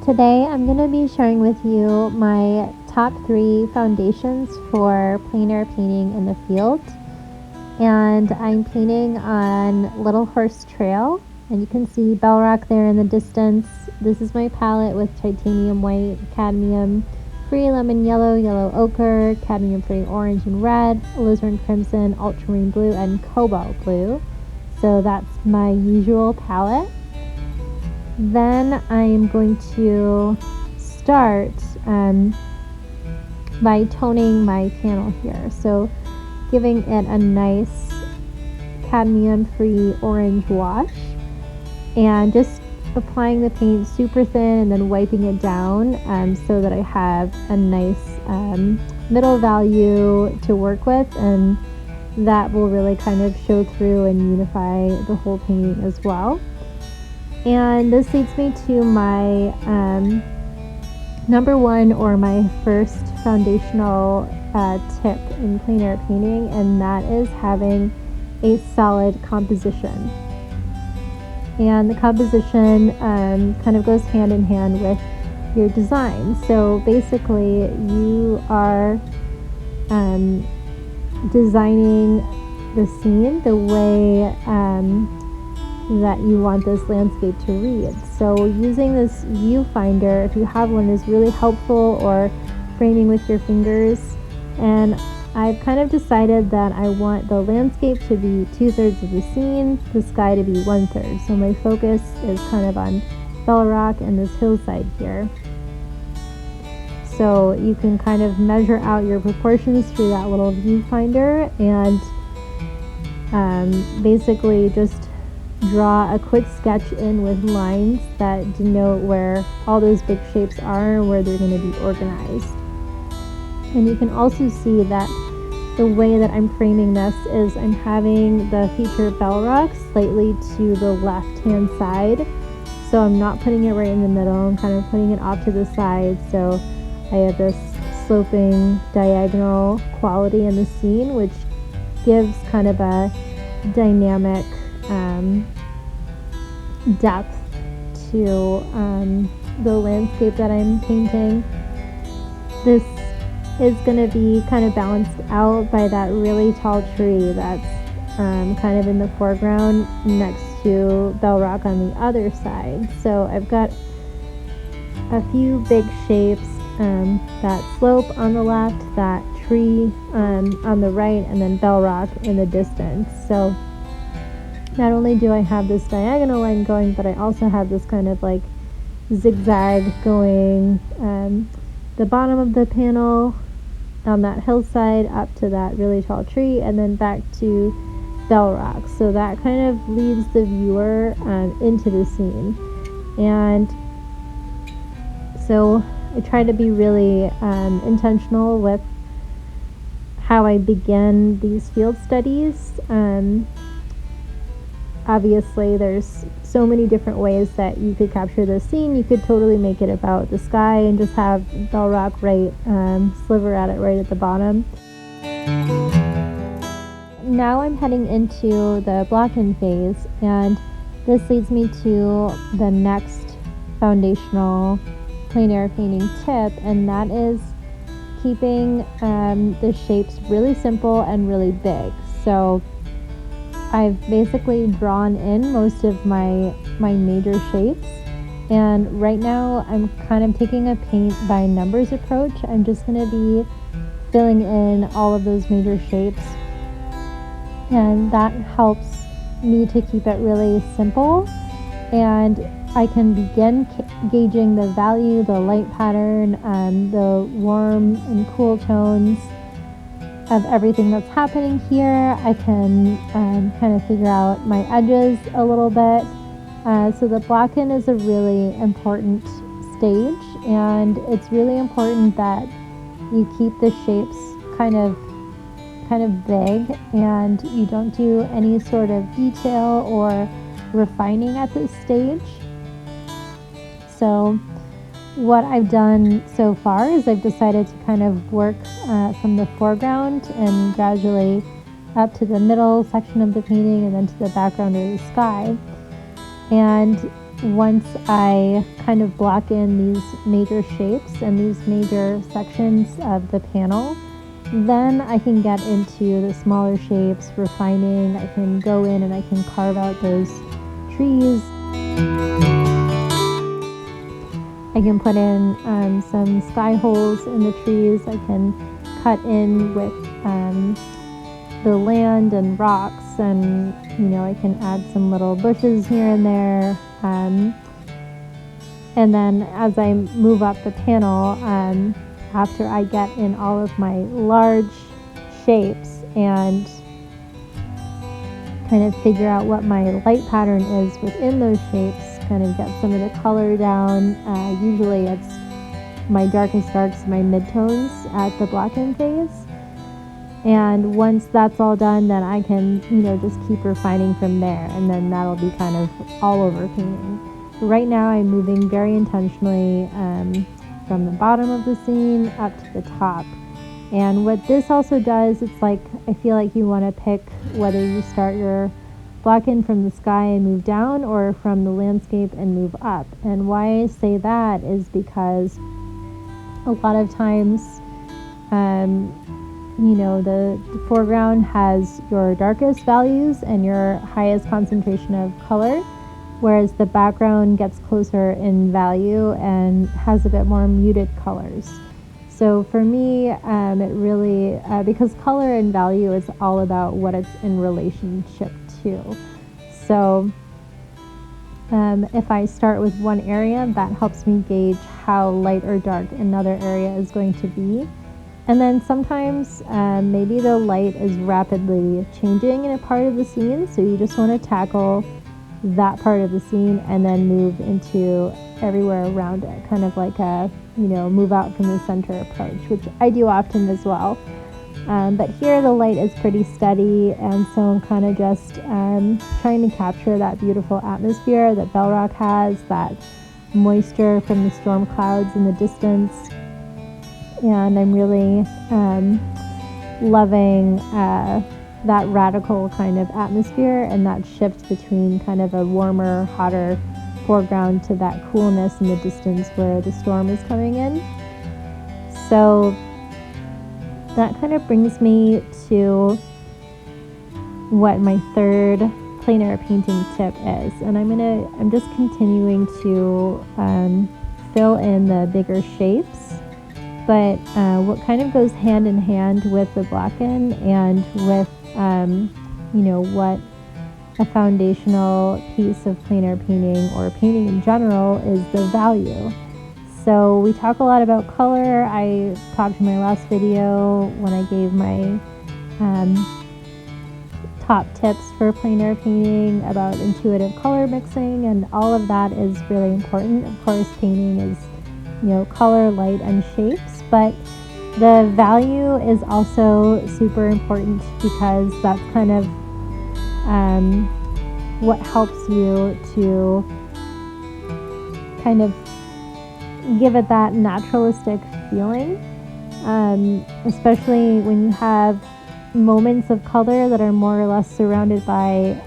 Today I'm going to be sharing with you my top 3 foundations for plein air painting in the field. And I'm painting on Little Horse Trail, and you can see Bell Rock there in the distance. This is my palette with titanium white, cadmium free lemon yellow, yellow ochre, cadmium free orange and red, alizarin crimson, ultramarine blue, and cobalt blue. So that's my usual palette. Then I'm going to start by toning my panel here. So giving it a nice cadmium-free orange wash and just applying the paint super thin and then wiping it down so that I have a nice middle value to work with, and that will really kind of show through and unify the whole painting as well. And this leads me to my number 1 or my first foundational tip in plein air painting, and that is having a solid composition. And the composition kind of goes hand in hand with your design. So basically you are designing the scene the way that you want this landscape to read. So using this viewfinder, if you have one, is really helpful, or framing with your fingers. And I've kind of decided that I want the landscape to be 2/3 of the scene, the sky to be 1/3. So my focus is kind of on Bell Rock and this hillside here. So you can kind of measure out your proportions through that little viewfinder and basically just draw a quick sketch in with lines that denote where all those big shapes are and where they're going to be organized. And you can also see that the way that I'm framing this is I'm having the feature Bell Rock slightly to the left hand side. So I'm not putting it right in the middle, I'm kind of putting it off to the side. So I have this sloping diagonal quality in the scene, which gives kind of a dynamic depth to the landscape that I'm painting. This is going to be kind of balanced out by that really tall tree that's kind of in the foreground next to Bell Rock on the other side. So I've got a few big shapes, that slope on the left, that tree on the right, and then Bell Rock in the distance. So not only do I have this diagonal line going, but I also have this kind of like zigzag going the bottom of the panel on that hillside up to that really tall tree, and then back to Bell Rock. So that kind of leads the viewer into the scene. And so I try to be really intentional with how I begin these field studies. Obviously there's so many different ways that you could capture the scene. You could totally make it about the sky and just have Bell Rock right, sliver at it right at the bottom. Now I'm heading into the block-in phase, and this leads me to the next foundational plein air painting tip, and that is keeping the shapes really simple and really big. So I've basically drawn in most of my major shapes, and right now I'm kind of taking a paint by numbers approach. I'm just going to be filling in all of those major shapes, and that helps me to keep it really simple, and I can begin gauging the value, the light pattern, the warm and cool tones of everything that's happening here. I can kind of figure out my edges a little bit. So the block-in is a really important stage, and it's really important that you keep the shapes kind of big, and you don't do any sort of detail or refining at this stage. So what I've done so far is I've decided to kind of work from the foreground and gradually up to the middle section of the painting and then to the background or the sky. And once I kind of block in these major shapes and these major sections of the panel, then I can get into the smaller shapes, refining. I can go in and I can carve out those trees. I can put in some sky holes in the trees. I can cut in with the land and rocks, and I can add some little bushes here and there. And then as I move up the panel, after I get in all of my large shapes and kind of figure out what my light pattern is within those shapes, kind of get some of the color down. Usually it's my darkest darks, my midtones at the block-in phase. And once that's all done, then I can, just keep refining from there, and then that'll be kind of all over painting. Right now I'm moving very intentionally from the bottom of the scene up to the top. And what this also does, it's like, I feel like you want to pick whether you start your block-in from the sky and move down, or from the landscape and move up. And why I say that is because a lot of times, the foreground has your darkest values and your highest concentration of color, whereas the background gets closer in value and has a bit more muted colors. So for me, it really, because color and value is all about what it's in relationship to. So if I start with one area, that helps me gauge how light or dark another area is going to be. And then sometimes maybe the light is rapidly changing in a part of the scene, so you just want to tackle that part of the scene and then move into everywhere around it, kind of like a move out from the center approach, which I do often as well. But here the light is pretty steady, and so I'm kind of just trying to capture that beautiful atmosphere that Bell Rock has, that moisture from the storm clouds in the distance. And I'm really loving that radical kind of atmosphere and that shift between kind of a warmer, hotter foreground to that coolness in the distance where the storm is coming in. So that kind of brings me to what my third plein air painting tip is. And I'm just continuing to fill in the bigger shapes. But what kind of goes hand in hand with the block-in and with, what a foundational piece of plein air painting or painting in general is the value. So we talk a lot about color. I talked in my last video when I gave my top tips for plein air painting about intuitive color mixing, and all of that is really important. Of course, painting is color, light, and shapes, but the value is also super important, because that's kind of what helps you to kind of give it that naturalistic feeling, especially when you have moments of color that are more or less surrounded by,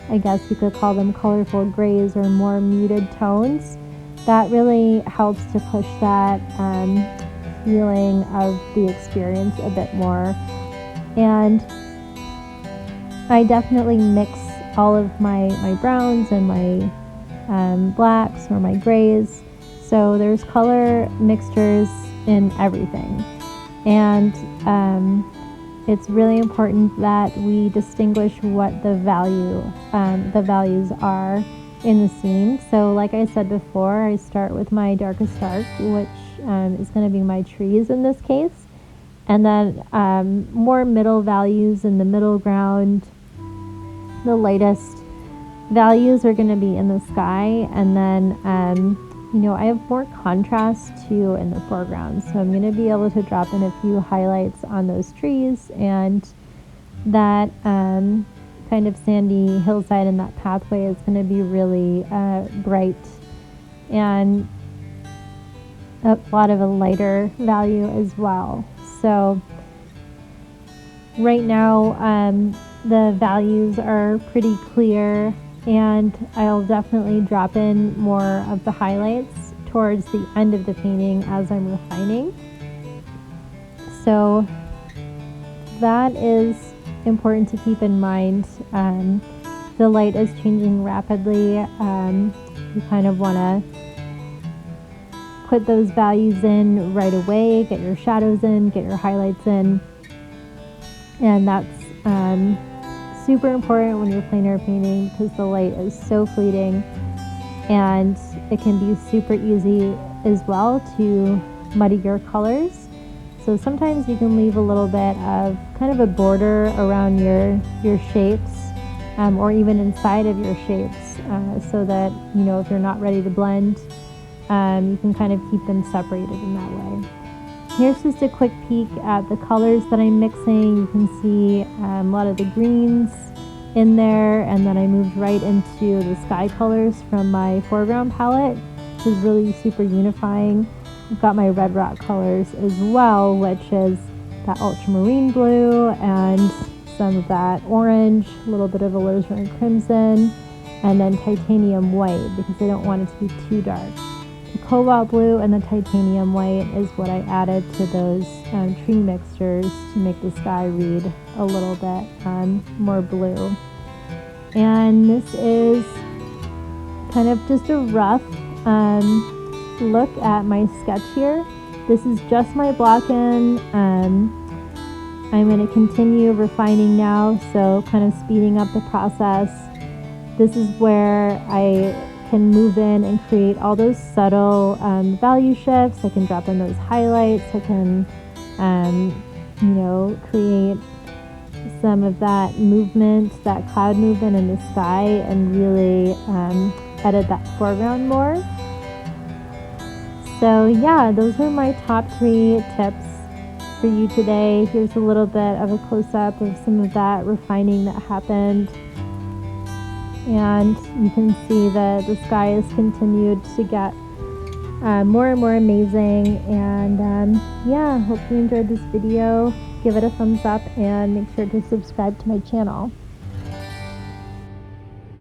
I guess you could call them colorful grays or more muted tones. That really helps to push that feeling of the experience a bit more. And I definitely mix all of my browns and my blacks or my grays. So there's color mixtures in everything. And it's really important that we distinguish what the values are in the scene. So like I said before, I start with my darkest dark, which is going to be my trees in this case, and then more middle values in the middle ground. The lightest values are going to be in the sky, and then I have more contrast too in the foreground, so I'm going to be able to drop in a few highlights on those trees and that kind of sandy hillside, and that pathway is going to be really bright and a lot of a lighter value as well. So right now the values are pretty clear and I'll definitely drop in more of the highlights towards the end of the painting as I'm refining. So that is important to keep in mind. The light is changing rapidly. You kind of want to put those values in right away, get your shadows in, get your highlights in, and that's super important when you're plein air painting because the light is so fleeting, and it can be super easy as well to muddy your colors. So sometimes you can leave a little bit of kind of a border around your shapes, or even inside of your shapes, so that, you know, if you're not ready to blend, you can kind of keep them separated in that way. Here's just a quick peek at the colors that I'm mixing. You can see a lot of the greens in there, and then I moved right into the sky colors from my foreground palette, which is really super unifying. I've got my red rock colors as well, which is that ultramarine blue and some of that orange, a little bit of alizarin crimson, and then titanium white because I don't want it to be too dark. The cobalt blue and the titanium white is what I added to those tree mixtures to make the sky read a little bit more blue. And this is kind of just a rough look at my sketch here. This is just my block-in. I'm going to continue refining now, so kind of speeding up the process. This is where I can move in and create all those subtle value shifts. I can drop in those highlights. I can, you know, create some of that movement, that cloud movement in the sky, and really edit that foreground more. So yeah, those are my top 3 tips for you today. Here's a little bit of a close-up of some of that refining that happened. And you can see that the sky has continued to get more and more amazing. And yeah, hope you enjoyed this video. Give it a thumbs up and make sure to subscribe to my channel.